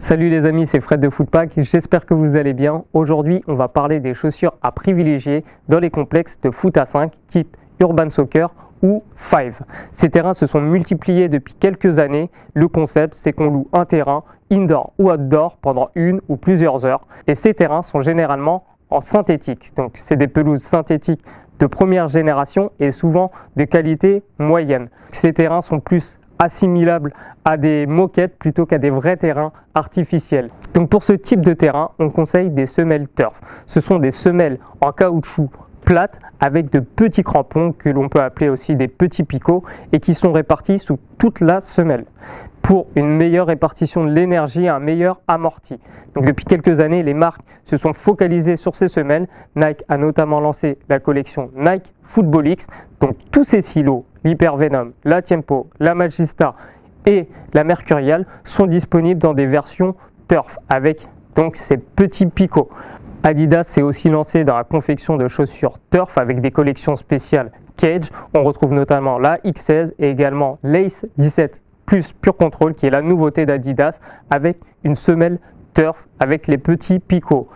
Salut les amis, c'est Fred de Footpack, j'espère que vous allez bien. Aujourd'hui, on va parler des chaussures à privilégier dans les complexes de foot à 5 type Urban Soccer ou 5. Ces terrains se sont multipliés depuis quelques années. Le concept, c'est qu'on loue un terrain indoor ou outdoor pendant une ou plusieurs heures. Et ces terrains sont généralement en synthétique. Donc, c'est des pelouses synthétiques de première génération et souvent de qualité moyenne. Ces terrains sont plus assimilables à des moquettes plutôt qu'à des vrais terrains artificiels. Donc pour ce type de terrain, on conseille des semelles turf. Ce sont des semelles en caoutchouc plates avec de petits crampons que l'on peut appeler aussi des petits picots et qui sont répartis sous toute la semelle pour une meilleure répartition de l'énergie et un meilleur amorti. Donc depuis quelques années, les marques se sont focalisées sur ces semelles. Nike a notamment lancé la collection Nike Football X. Donc tous ces silos, l'Hypervenom, la Tiempo, la Magista et la Mercurial sont disponibles dans des versions turf avec donc ces petits picots. Adidas s'est aussi lancé dans la confection de chaussures turf avec des collections spéciales Quelles. On retrouve notamment la X16 et également l'Ace 17 plus Pure Control qui est la nouveauté d'Adidas avec une semelle turf avec les petits picots.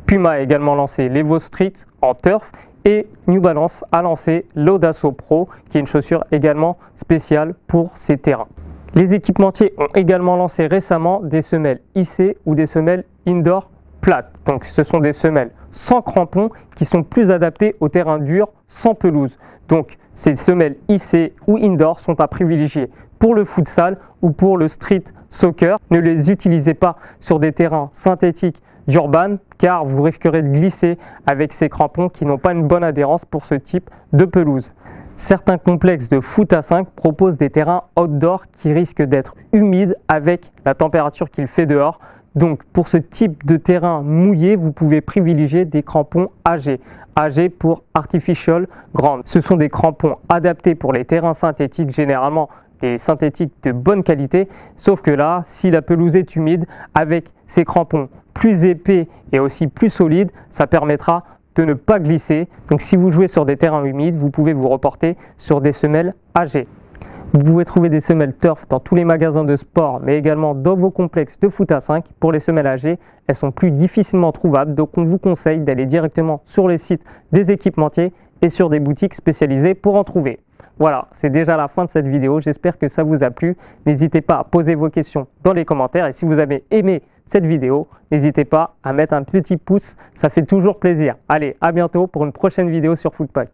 Puma a également lancé l'Evo Street en turf et New Balance a lancé l'Audasso Pro qui est une chaussure également spéciale pour ces terrains. Les équipementiers ont également lancé récemment des semelles IC ou des semelles indoor plates. Donc ce sont des semelles sans crampons qui sont plus adaptées au terrain dur sans pelouse. Donc ces semelles IC ou indoor sont à privilégier pour le futsal ou pour le street soccer. Ne les utilisez pas sur des terrains synthétiques d'urban car vous risquerez de glisser avec ces crampons qui n'ont pas une bonne adhérence pour ce type de pelouse. Certains complexes de foot à 5 proposent des terrains outdoor qui risquent d'être humides avec la température qu'il fait dehors. Donc pour ce type de terrain mouillé, vous pouvez privilégier des crampons AG. AG pour Artificial Ground. Ce sont des crampons adaptés pour les terrains synthétiques, généralement des synthétiques de bonne qualité. Sauf que là, si la pelouse est humide, avec ces crampons plus épais et aussi plus solides, ça permettra de ne pas glisser. Donc si vous jouez sur des terrains humides, vous pouvez vous reporter sur des semelles AG. Vous pouvez trouver des semelles turf dans tous les magasins de sport, mais également dans vos complexes de foot à 5. Pour les semelles AG, elles sont plus difficilement trouvables, donc on vous conseille d'aller directement sur les sites des équipementiers et sur des boutiques spécialisées pour en trouver. Voilà, c'est déjà la fin de cette vidéo, j'espère que ça vous a plu. N'hésitez pas à poser vos questions dans les commentaires et si vous avez aimé cette vidéo, n'hésitez pas à mettre un petit pouce, ça fait toujours plaisir. Allez, à bientôt pour une prochaine vidéo sur Footpack.